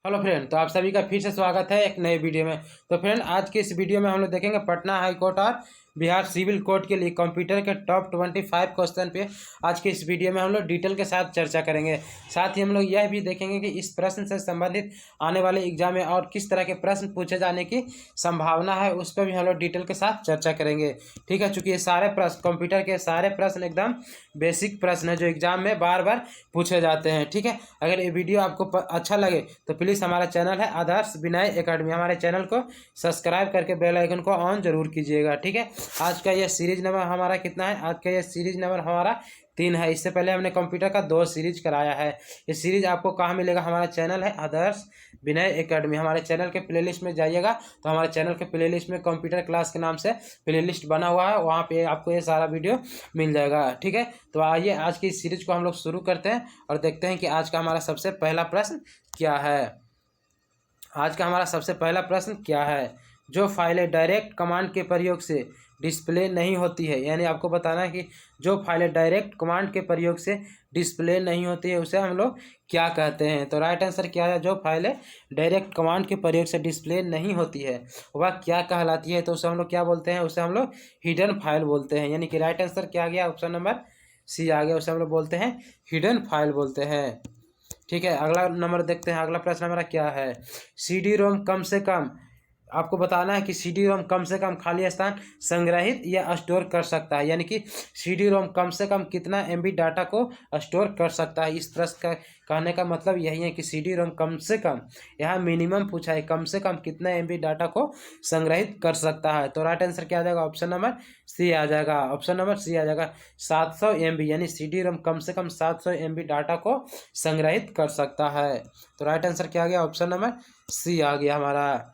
Hello friend, तो आप सभी का फिर से स्वागत है एक नए वीडियो में। तो फ्रेंड, आज की इस वीडियो में हम लोग देखेंगे पटना हाई कोर्ट और बिहार सिविल कोर्ट के लिए कंप्यूटर के टॉप 25 क्वेश्चन पे आज की इस वीडियो में हम लोग डिटेल के साथ चर्चा करेंगे। साथ ही हम लोग यह भी देखेंगे कि इस प्रश्न से संबंधित आने वाले एग्जाम में और किस तरह के प्रश्न पूछे जाने की संभावना है, उस पर भी हम लोग डिटेल के साथ चर्चा करेंगे। ठीक है, चूँकि ये सारे प्रश्न कंप्यूटर के सारे प्रश्न एकदम बेसिक प्रश्न है जो एग्जाम में बार बार पूछे जाते हैं। ठीक है, अगर ये वीडियो आपको अच्छा लगे तो प्लीज़ हमारा चैनल है आदर्श विनय एकेडमी, हमारे चैनल को सब्सक्राइब करके बेल आइकन को ऑन जरूर कीजिएगा। ठीक है, आज का यह सीरीज नंबर हमारा कितना है? आज का यह सीरीज नंबर हमारा 3 है। इससे पहले हमने कंप्यूटर का 2 सीरीज कराया है। ये सीरीज आपको कहाँ मिलेगा? हमारा चैनल है आदर्श विनय एकेडमी, हमारे चैनल के प्लेलिस्ट में जाइएगा तो हमारे चैनल के प्लेलिस्ट में कंप्यूटर क्लास के नाम से प्लेलिस्ट बना हुआ है, वहाँ पे आपको ये सारा वीडियो मिल जाएगा। ठीक है, तो आइए आज की इस सीरीज को हम लोग शुरू करते हैं और देखते हैं कि आज का हमारा सबसे पहला प्रश्न क्या है। आज का हमारा सबसे पहला प्रश्न क्या है? जो फाइलें डायरेक्ट कमांड के प्रयोग से डिस्प्ले नहीं होती है, यानी आपको बताना है कि जो फाइलें डायरेक्ट कमांड के प्रयोग से डिस्प्ले नहीं होती है उसे हम लोग क्या कहते हैं? तो राइट आंसर क्या है? जो फाइलें डायरेक्ट कमांड के प्रयोग से डिस्प्ले नहीं होती है वह क्या कहलाती है? तो उसे हम लोग क्या बोलते हैं? उसे हम लोग हिडन फाइल बोलते हैं। यानी कि राइट आंसर क्या आ गया? ऑप्शन नंबर सी आ गया। उसे हम लोग बोलते हैं हिडन फाइल बोलते हैं। ठीक है, अगला नंबर देखते हैं। अगला प्रश्न हमारा क्या है? CD रोम कम से कम, आपको बताना है कि CD रोम कम से कम खाली स्थान संग्रहित या स्टोर कर सकता है। यानी कि CD रोम कम से कम कितना MB डाटा को स्टोर कर सकता है। इस प्रश्न का कहने का मतलब यही है कि CD रोम कम से कम, यहाँ मिनिमम पूछा है, कम से कम कितना MB डाटा को संग्रहित कर सकता है। तो राइट आंसर क्या आ जाएगा? ऑप्शन नंबर सी आ जाएगा। ऑप्शन नंबर सी आ जाएगा 700 MB, यानी CD रोम कम से कम 700 MB डाटा को संग्रहित कर सकता है। तो राइट आंसर क्या आ गया? ऑप्शन नंबर सी आ गया हमारा।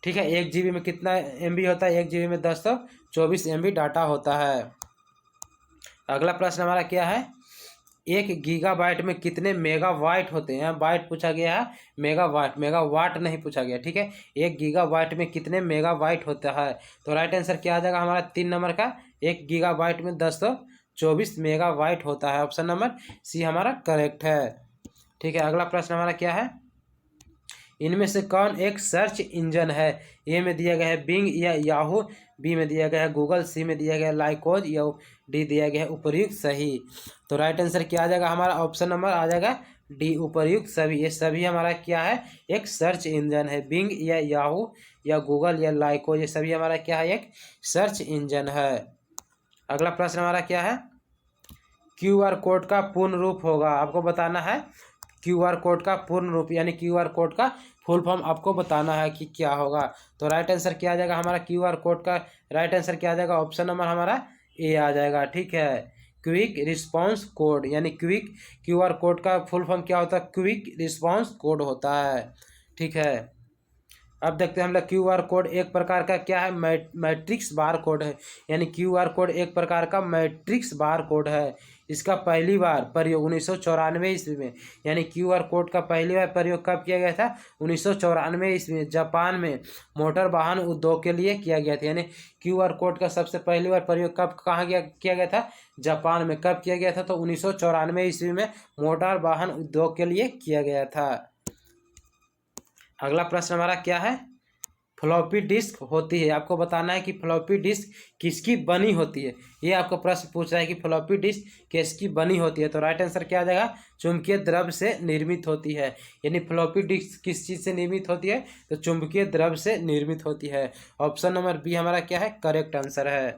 ठीक है, 1 GB में कितना MB होता है? 1 GB में 1024 MB डाटा होता है। अगला प्रश्न हमारा क्या है? 1 गीगाबाइट में कितने मेगावाइट होते हैं? बाइट पूछा गया है, मेगावाट, मेगावाट नहीं पूछा गया। ठीक है, 1 गीगाबाइट में कितने मेगावाइट होता है? तो राइट आंसर क्या आ जाएगा हमारा? 3 नंबर का, 1 गीगाबाइट में 1024 मेगावाइट होता है। ऑप्शन नंबर सी हमारा करेक्ट है। ठीक है, अगला प्रश्न हमारा क्या है? इनमें से कौन एक सर्च इंजन है? ए में दिया गया है बिंग या याहू, बी में दिया गया है गूगल, सी में दिया गया है लाइकोज, या डी दिया गया है उपर्युक्त सही। तो राइट आंसर क्या आ जाएगा हमारा? ऑप्शन नंबर आ जाएगा डी, उपर्युक्त सभी। ये सभी हमारा क्या है? एक सर्च इंजन है। बिंग या याहू या गूगल या लाइकोज, ये सभी हमारा क्या है? एक सर्च इंजन है। अगला प्रश्न हमारा क्या है? QR कोड का पूर्ण रूप होगा, आपको बताना है QR कोड का पूर्ण रूप, यानी QR कोड का फुल फॉर्म आपको बताना है कि क्या होगा। तो राइट आंसर क्या आ जाएगा हमारा? QR कोड का राइट आंसर क्या आ जाएगा? ऑप्शन नंबर हमारा ए आ जाएगा। ठीक है, क्विक रिस्पांस कोड, यानी क्विक QR कोड का फुल फॉर्म क्या होता है? क्विक रिस्पांस कोड होता है। ठीक है, अब देखते हैं हम लोग QR कोड एक प्रकार का क्या है? मैट्रिक्स बार कोड है। यानी QR कोड एक प्रकार का मैट्रिक्स बार कोड है। इसका पहली बार प्रयोग 1994 ईस्वी में, यानी QR कोड का पहली बार प्रयोग कब किया गया था? 1994 ईस्वी में जापान में मोटर वाहन उद्योग के लिए किया गया था। यानी QR कोड का सबसे पहली बार प्रयोग कब, कहाँ किया गया था? जापान में। कब किया गया था? तो 1994 ईस्वी में मोटर वाहन उद्योग के लिए किया गया था। अगला प्रश्न हमारा क्या है? फ्लॉपी डिस्क होती है, आपको बताना है कि फ्लॉपी डिस्क किसकी बनी होती है। ये आपको प्रश्न पूछ रहा है कि फ्लॉपी डिस्क किसकी बनी होती है। तो राइट आंसर क्या आ जाएगा? चुंबकीय द्रव से निर्मित होती है। यानी फ्लॉपी डिस्क किस चीज़ से निर्मित होती है? तो चुंबकीय द्रव से निर्मित होती है। ऑप्शन नंबर बी हमारा क्या है? करेक्ट आंसर है।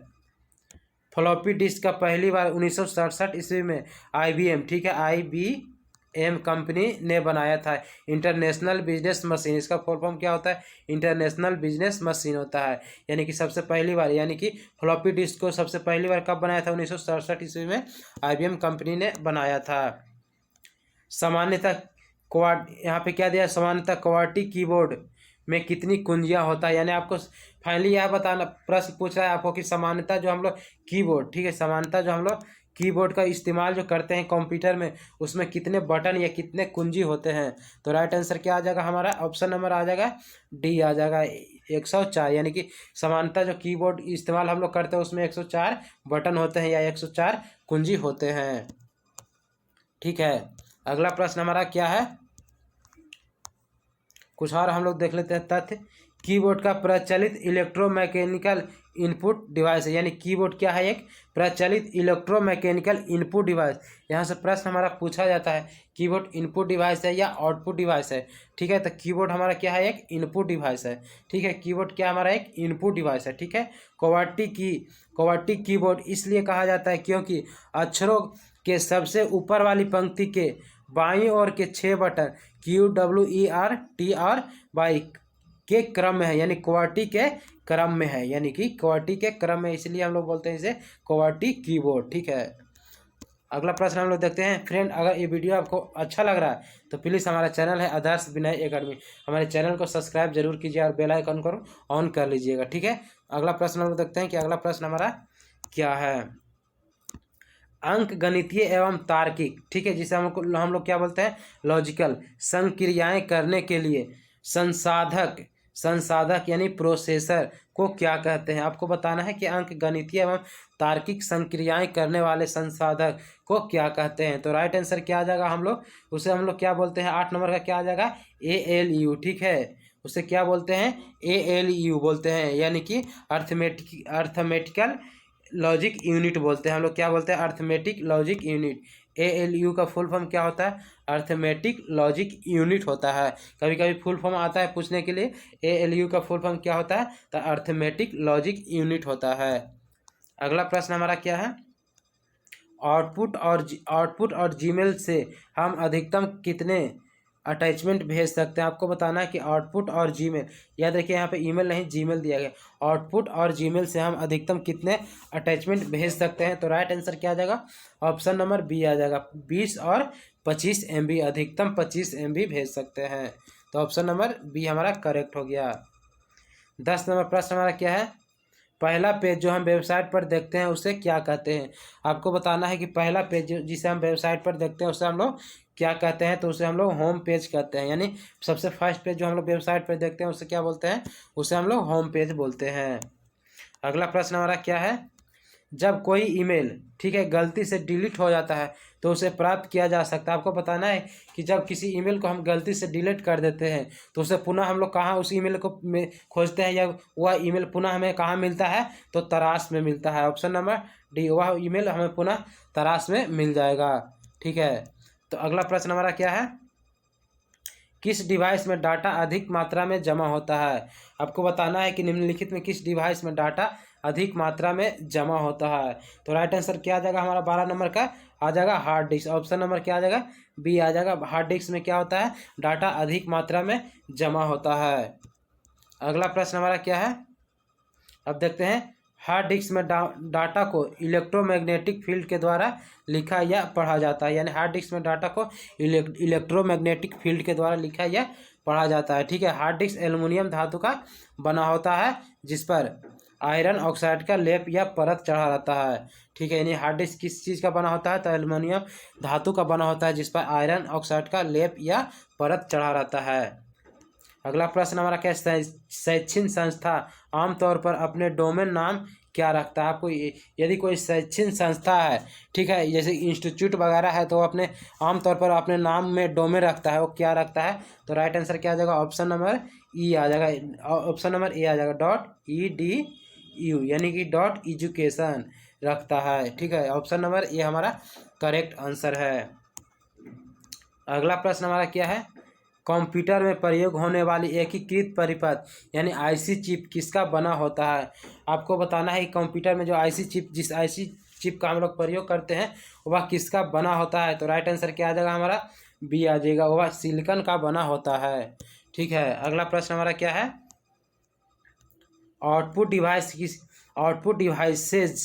फ्लॉपी डिस्क का पहली बार 1967 ईस्वी में IBM, ठीक है, IBM कंपनी ने बनाया था। इंटरनेशनल बिजनेस मशीन, इसका फुल फॉर्म क्या होता है? इंटरनेशनल बिजनेस मशीन होता है। यानी कि सबसे पहली बार, यानी कि फ्लॉपी डिस्क को सबसे पहली बार कब बनाया था? 1967 ईस्वी में IBM कंपनी ने बनाया था। सामान्यतः यहाँ पे क्या दिया? सामान्यतः क्वार्टी कीबोर्ड में कितनी कुंजियाँ होता है? यानी आपको फाइनली यह बताना, प्रश्न पूछ रहा है आपको कि सामान्यतः जो हम लोग कीबोर्ड, ठीक है, सामान्यतः जो हम लोग कीबोर्ड का इस्तेमाल जो करते हैं कंप्यूटर में, उसमें कितने बटन या कितने कुंजी होते हैं? तो राइट आंसर क्या आ जाएगा हमारा? ऑप्शन नंबर आ जाएगा डी आ जाएगा 104। यानी कि सामान्यतः जो कीबोर्ड इस्तेमाल हम लोग करते हैं उसमें 104 बटन होते हैं या 104 कुंजी होते हैं। ठीक है, अगला प्रश्न हमारा क्या है? कुछ और हम लोग देख लेते हैं तथ्य। कीबोर्ड का प्रचलित इलेक्ट्रोमैकेनिकल इनपुट डिवाइस है, यानी कीबोर्ड क्या है, एक प्रचलित इलेक्ट्रोमैकेनिकल इनपुट डिवाइस। यहाँ से प्रश्न हमारा पूछा जाता है कीबोर्ड इनपुट डिवाइस है या आउटपुट डिवाइस है। ठीक है, तो कीबोर्ड हमारा क्या है, एक इनपुट डिवाइस है। ठीक है, कीबोर्ड क्या हमारा एक इनपुट डिवाइस है। ठीक है, QWERTY कीबोर्ड इसलिए कहा जाता है क्योंकि अक्षरों के सबसे ऊपर वाली पंक्ति के बाईं ओर के 6 बटन QWERTY के क्रम में है, यानी QWERTY के क्रम में है, यानी कि QWERTY के क्रम में, इसलिए हम लोग बोलते हैं इसे QWERTY कीबोर्ड। ठीक है, अगला प्रश्न हम लोग देखते हैं। फ्रेंड, अगर ये वीडियो आपको अच्छा लग रहा है तो प्लीज़ हमारा चैनल है आदर्श विनय एकेडमी, हमारे चैनल को सब्सक्राइब जरूर कीजिए और बेल आइकन को ऑन कर लीजिएगा। ठीक है, अगला प्रश्न हम लोग देखते हैं कि अगला प्रश्न हमारा क्या है। अंक गणितीय एवं तार्किक, ठीक है, जिसे हम लोग क्या बोलते हैं, लॉजिकल संक्रियाएं करने के लिए संसाधक यानी प्रोसेसर को क्या कहते हैं। आपको बताना है कि अंक गणितीय एवं तार्किक संक्रियाएं करने वाले संसाधक को क्या कहते हैं। तो राइट आंसर क्या आ जाएगा, हम लोग क्या बोलते हैं, 8 नंबर का क्या आ जाएगा, ALU। ठीक है, उसे क्या बोलते हैं, ALU बोलते हैं, यानी कि अर्थमेटिकल लॉजिक यूनिट बोलते हैं। हम लोग क्या बोलते हैं, अर्थमेटिक लॉजिक यूनिट। ALU का फुल फॉर्म क्या होता है, अर्थमेटिक लॉजिक यूनिट होता है। कभी कभी फुल फॉर्म आता है पूछने के लिए, ALU का फुल फॉर्म क्या होता है, तो अर्थमेटिक लॉजिक यूनिट होता है। अगला प्रश्न हमारा क्या है, आउटपुट और जीमेल से हम अधिकतम कितने अटैचमेंट भेज सकते हैं। आपको बताना है कि आउटपुट और जीमेल, याद रखिए यहाँ पे ईमेल नहीं जीमेल दिया गया, आउटपुट और जीमेल से हम अधिकतम कितने अटैचमेंट भेज सकते हैं। तो राइट आंसर क्या आ जाएगा, ऑप्शन नंबर बी आ जाएगा, 20 और 25 MB, अधिकतम 25 MB भेज सकते हैं। तो ऑप्शन नंबर बी हमारा करेक्ट हो गया। 10 नंबर प्रश्न हमारा क्या है, पहला पेज जो हम वेबसाइट पर देखते हैं उसे क्या कहते हैं। आपको बताना है कि पहला पेज जिसे हम वेबसाइट पर देखते हैं उसे हम लोग क्या कहते हैं। तो उसे हम लोग होम पेज कहते हैं, यानी सबसे फर्स्ट पेज जो हम लोग वेबसाइट पर देखते हैं उसे क्या बोलते हैं, उसे हम लोग होम पेज बोलते हैं। अगला प्रश्न हमारा क्या है, जब कोई ईमेल, ठीक है, गलती से डिलीट हो जाता है तो उसे प्राप्त किया जा सकता है। आपको बताना है कि जब किसी ईमेल को हम गलती से डिलीट कर देते हैं तो उसे पुनः हम लोग कहाँ उस ईमेल को खोजते हैं, या वह ईमेल पुनः हमें कहाँ मिलता है, तो तराश में मिलता है। ऑप्शन नंबर डी, वह ईमेल हमें पुनः तराश में मिल जाएगा। ठीक है, तो अगला प्रश्न हमारा क्या है, किस डिवाइस में डाटा अधिक मात्रा में जमा होता है। आपको बताना है कि निम्नलिखित में किस डिवाइस में डाटा अधिक मात्रा में जमा होता है। तो राइट आंसर क्या आ जाएगा हमारा, 12 नंबर का आ जाएगा हार्ड डिस्क। ऑप्शन नंबर क्या आ जाएगा, बी आ जाएगा। हार्ड डिस्क में क्या होता है, डाटा अधिक मात्रा में जमा होता है। अगला प्रश्न हमारा क्या है, अब देखते हैं, हार्ड डिस्क में डाटा को इलेक्ट्रोमैग्नेटिक फील्ड के द्वारा लिखा या पढ़ा जाता है, यानी हार्ड डिस्क में डाटा को इलेक्ट्रोमैग्नेटिक फील्ड के द्वारा लिखा या पढ़ा जाता है। ठीक है, हार्ड डिस्क एल्युमिनियम धातु का बना होता है जिस पर आयरन ऑक्साइड का लेप या परत चढ़ा रहता है। ठीक है, यानी हार्ड डिस्क किस चीज़ का बना होता है, तो एल्युमिनियम धातु का बना होता है जिस पर आयरन ऑक्साइड का लेप या परत चढ़ा रहता है। अगला प्रश्न हमारा क्या, शैक्षणिक संस्था आमतौर पर अपने डोमेन नाम क्या रखता है। आपको यदि कोई शैक्षणिक संस्था है, ठीक है, जैसे इंस्टीट्यूट वगैरह है, तो अपने आमतौर पर अपने नाम में डोमेन रखता है, वो क्या रखता है। तो राइट आंसर क्या आ जाएगा, ऑप्शन नंबर ई आ जाएगा, ऑप्शन नंबर ए आ जाएगा, .edu, यानी कि .education रखता है। ठीक है, ऑप्शन नंबर ए हमारा करेक्ट आंसर है। अगला प्रश्न हमारा क्या है, कंप्यूटर में प्रयोग होने वाली एकीकृत परिपथ यानी IC चिप किसका बना होता है। आपको बताना है कि कंप्यूटर में जो IC चिप, जिस IC चिप का हम लोग प्रयोग करते हैं वह किसका बना होता है। तो राइट आंसर क्या आ जाएगा हमारा, बी आ जाएगा, वह सिलिकॉन का बना होता है। ठीक है, अगला प्रश्न हमारा क्या है, आउटपुट डिवाइसेज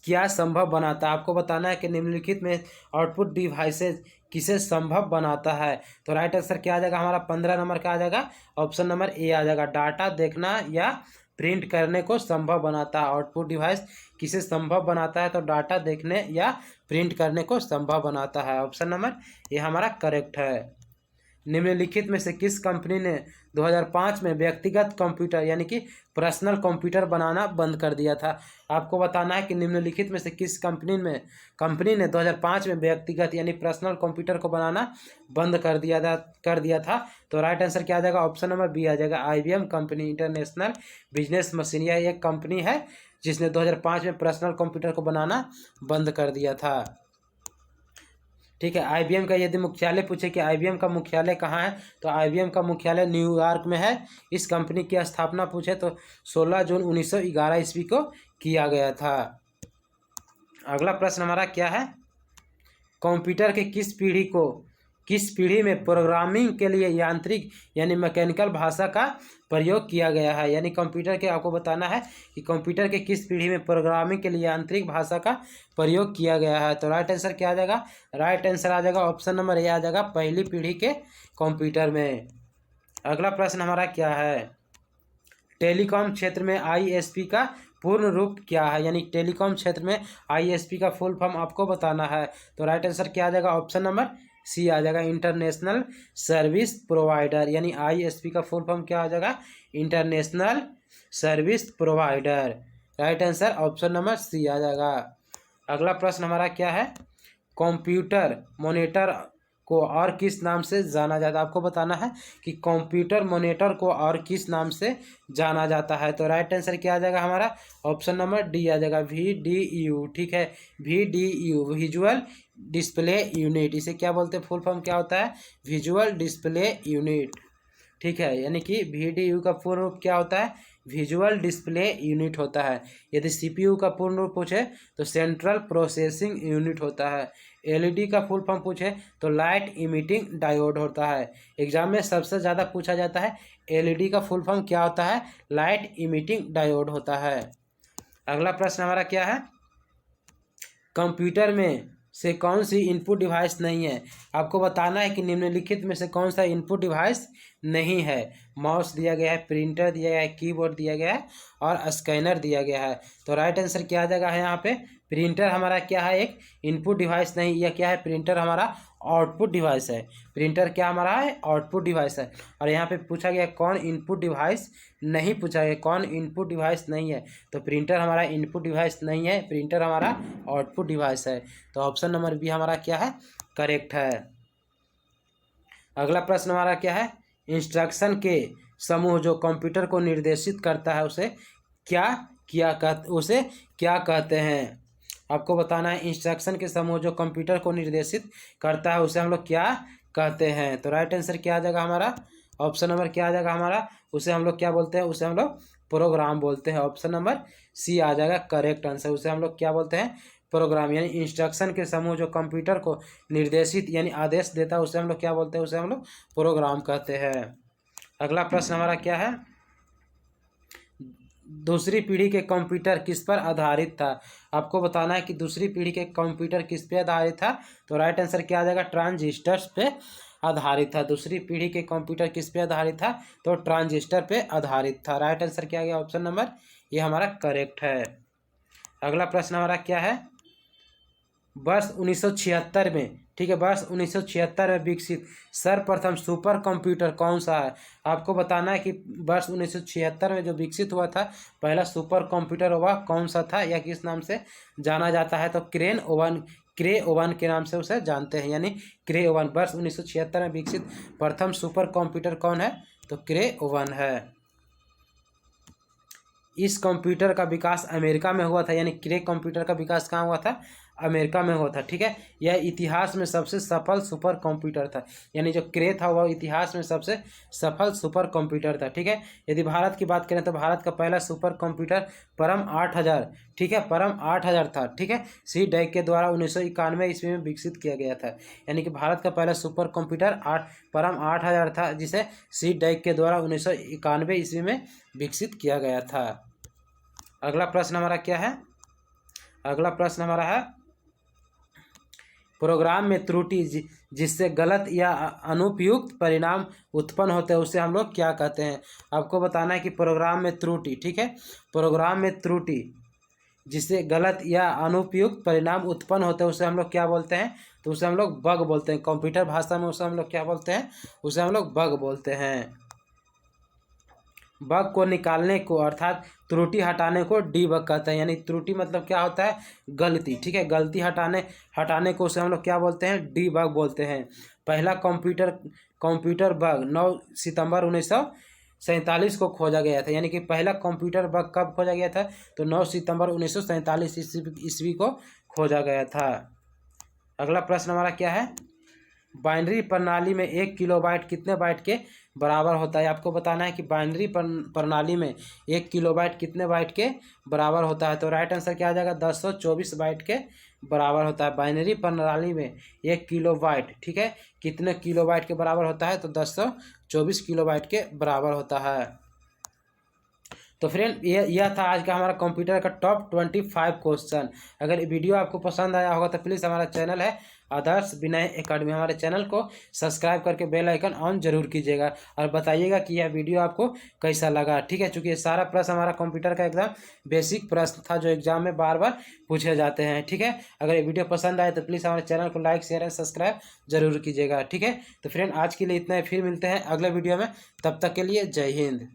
क्या संभव बनाता है। आपको बताना है कि निम्नलिखित में आउटपुट डिवाइसेज किसे संभव बनाता है। तो राइट आंसर क्या आ जाएगा हमारा, 15 नंबर का आ जाएगा, ऑप्शन नंबर ए आ जाएगा, डाटा देखना या प्रिंट करने को संभव बनाता है। आउटपुट डिवाइस किसे संभव बनाता है, तो डाटा देखने या प्रिंट करने को संभव बनाता है। ऑप्शन नंबर ए हमारा करेक्ट है। निम्नलिखित में से किस कंपनी ने 2005 में व्यक्तिगत कंप्यूटर यानी कि पर्सनल कंप्यूटर बनाना बंद कर दिया था? आपको बताना है कि निम्नलिखित में से किस कंपनी ने 2005 में व्यक्तिगत यानी पर्सनल कंप्यूटर को बनाना बंद कर दिया था। तो राइट आंसर क्या आ जाएगा? ऑप्शन नंबर बी आ जाएगा, IBM company, international business machine. यह एक कंपनी है जिसने 2005 में पर्सनल कंप्यूटर को बनाना बंद कर दिया था। ठीक है, IBM का यदि मुख्यालय पूछे कि IBM का मुख्यालय कहाँ है, तो IBM का मुख्यालय न्यूयॉर्क में है। इस कंपनी की स्थापना पूछे तो 16 जून 1911 ईस्वी को किया गया था। अगला प्रश्न हमारा क्या है? कंप्यूटर के किस पीढ़ी में प्रोग्रामिंग के लिए यांत्रिक यानी मैकेनिकल भाषा का प्रयोग किया गया है? यानी कंप्यूटर के आपको बताना है कि कंप्यूटर के किस पीढ़ी में प्रोग्रामिंग के लिए यांत्रिक भाषा का प्रयोग किया गया है? तो राइट आंसर क्या आ जाएगा? राइट आंसर आ जाएगा ऑप्शन नंबर ए आ जाएगा, पहली पीढ़ी के कंप्यूटर में। अगला प्रश्न हमारा क्या है? टेलीकॉम क्षेत्र में ISP का पूर्ण रूप क्या है? यानी टेलीकॉम क्षेत्र में ISP का फुल फॉर्म आपको बताना है। तो राइट आंसर क्या आ जाएगा? ऑप्शन नंबर सी आ जाएगा, इंटरनेशनल सर्विस प्रोवाइडर। यानी ISP का फुल फॉर्म क्या आ जाएगा? International service provider. Right answer option number C आ जाएगा। अगला प्रश्न हमारा क्या है? कंप्यूटर मॉनिटर को और किस नाम से जाना जाता है? आपको बताना है कि कंप्यूटर मॉनिटर को और किस नाम से जाना जाता है। तो राइट आंसर क्या आ जाएगा हमारा? ऑप्शन नंबर डी आ जाएगा, VDU। ठीक है, VDU विजुअल डिस्प्ले यूनिट। इसे क्या बोलते हैं? फुल फॉर्म क्या होता है? Visual display unit. ठीक है, यानी कि VDU का पूर्ण रूप क्या होता है? विजुअल डिस्प्ले यूनिट होता है। यदि CPU का पूर्ण रूप पूछे तो सेंट्रल प्रोसेसिंग यूनिट होता है। LED का फुल फॉर्म पूछे तो लाइट इमिटिंग डायोड होता है। एग्जाम में सबसे ज़्यादा पूछा जाता है LED का फुल फॉर्म क्या होता है? लाइट इमिटिंग डायोड होता है। अगला प्रश्न हमारा क्या है? कंप्यूटर में से कौन सी इनपुट डिवाइस नहीं है? आपको बताना है कि निम्नलिखित में से कौन सा इनपुट डिवाइस नहीं है। माउस दिया गया है, प्रिंटर दिया गया है, कीबोर्ड दिया गया है और स्कैनर दिया गया है। तो राइट आंसर क्या आ जाएगा है यहाँ पे? प्रिंटर हमारा क्या है? एक इनपुट डिवाइस नहीं, यह क्या है? प्रिंटर हमारा आउटपुट डिवाइस है। प्रिंटर क्या हमारा है? आउटपुट डिवाइस है। और यहाँ पे पूछा गया कौन इनपुट डिवाइस नहीं, पूछा गया कौन इनपुट डिवाइस नहीं है। तो प्रिंटर हमारा इनपुट डिवाइस नहीं है, प्रिंटर हमारा आउटपुट डिवाइस है। तो ऑप्शन नंबर बी हमारा क्या है? करेक्ट है। अगला प्रश्न हमारा क्या है? इंस्ट्रक्शन के समूह जो कंप्यूटर को निर्देशित करता है उसे क्या कहते हैं? आपको बताना है इंस्ट्रक्शन के समूह जो कंप्यूटर को निर्देशित करता है उसे हम लोग क्या कहते हैं? तो राइट आंसर क्या आ जाएगा हमारा? ऑप्शन नंबर क्या आ जाएगा हमारा? उसे हम लोग क्या बोलते हैं? उसे हम लोग प्रोग्राम बोलते हैं। ऑप्शन नंबर सी आ जाएगा करेक्ट आंसर। उसे हम लोग क्या बोलते हैं? प्रोग्राम। यानी इंस्ट्रक्शन के समूह जो कंप्यूटर को निर्देशित यानी आदेश देता है उसे हम लोग क्या बोलते हैं? उसे हम लोग प्रोग्राम कहते हैं। अगला प्रश्न हमारा क्या है? दूसरी पीढ़ी के कंप्यूटर किस पर आधारित था? आपको बताना है कि दूसरी पीढ़ी के कंप्यूटर किस पे आधारित था। तो राइट आंसर क्या आ जाएगा? ट्रांजिस्टर्स पे आधारित था। दूसरी पीढ़ी के कंप्यूटर किस पे आधारित था? तो ट्रांजिस्टर पे आधारित था। राइट आंसर क्या आ गया? ऑप्शन नंबर ये हमारा करेक्ट है। अगला प्रश्न हमारा क्या है? वर्ष 1976 में, ठीक है, वर्ष 1976 में विकसित सर्वप्रथम सुपर कंप्यूटर कौन सा है? आपको बताना है कि वर्ष 1976 में जो विकसित हुआ था पहला सुपर कंप्यूटर वह कौन सा था या किस नाम से जाना जाता है? तो क्रे ओवन के नाम से उसे जानते हैं। यानी क्रे ओवन वर्ष 1976 में विकसित प्रथम सुपर कंप्यूटर कौन है? तो क्रे ओवन है। इस कंप्यूटर का विकास अमेरिका में हुआ था। यानी क्रे कंप्यूटर का विकास कहाँ हुआ था? अमेरिका में हुआ था। ठीक है, यह इतिहास में सबसे सफल सुपर कंप्यूटर था। यानी जो क्रे था वह इतिहास में सबसे सफल सुपर कंप्यूटर था। ठीक है, यदि भारत की बात करें तो भारत का पहला सुपर कंप्यूटर परम 8000, ठीक है, परम 8000 था। ठीक है, सी डैक के द्वारा 1991 ईस्वी में विकसित किया गया था। यानी कि भारत का पहला सुपर कंप्यूटर परम 8000 था जिसे सी डैक के द्वारा 1991 ईस्वी में विकसित किया गया था। अगला प्रश्न हमारा क्या है? अगला प्रश्न हमारा है प्रोग्राम में त्रुटि जिससे गलत या अनुपयुक्त परिणाम उत्पन्न होते हैं उसे हम लोग क्या कहते हैं? आपको बताना है कि प्रोग्राम में त्रुटि, ठीक है, प्रोग्राम में त्रुटि जिससे गलत या अनुपयुक्त परिणाम उत्पन्न होते हैं उसे हम लोग क्या बोलते हैं? तो उसे हम लोग बग बोलते हैं। कंप्यूटर भाषा में उसे हम लोग क्या बोलते हैं? उसे हम लोग बग बोलते हैं। बग को निकालने को अर्थात त्रुटि हटाने को डीबग कहते हैं। यानी त्रुटि मतलब क्या होता है? गलती। ठीक है, गलती हटाने को उसे हम लोग क्या बोलते हैं? डीबग बोलते हैं। पहला कंप्यूटर बग 9 सितंबर 1947 को खोजा गया था। यानी कि पहला कंप्यूटर बग कब खोजा गया था? तो 9 सितंबर 1947 ईस्वी को खोजा गया था। अगला प्रश्न हमारा क्या है? बाइनरी प्रणाली में 1 किलोबाइट कितने बाइट के बराबर होता है? आपको बताना है कि बाइनरी प्रणाली में 1 किलोबाइट कितने बाइट के बराबर होता है। तो राइट आंसर क्या आ जाएगा? 1024 बाइट के बराबर होता है। बाइनरी प्रणाली में 1 किलोबाइट, ठीक है, कितने किलोबाइट के बराबर होता है? तो 1024 किलोबाइट के बराबर होता है। तो फ्रेंड यह था आज का हमारा कंप्यूटर का टॉप 25 क्वेश्चन। अगर ये वीडियो आपको पसंद आया होगा तो प्लीज़ हमारा चैनल है आदर्श विनय एकेडमी, हमारे चैनल को सब्सक्राइब करके बेल आइकन ऑन जरूर कीजिएगा और बताइएगा कि यह वीडियो आपको कैसा लगा। ठीक है, चूँकि ये सारा प्रश्न हमारा कंप्यूटर का एकदम बेसिक प्रश्न था जो एग्जाम में बार बार पूछे जाते हैं। ठीक है, अगर ये वीडियो पसंद आए तो प्लीज़ हमारे चैनल को लाइक शेयर एंड सब्सक्राइब जरूर कीजिएगा। ठीक है, तो फ्रेंड आज के लिए इतना ही, फिर मिलते हैं अगले वीडियो में। तब तक के लिए जय हिंद।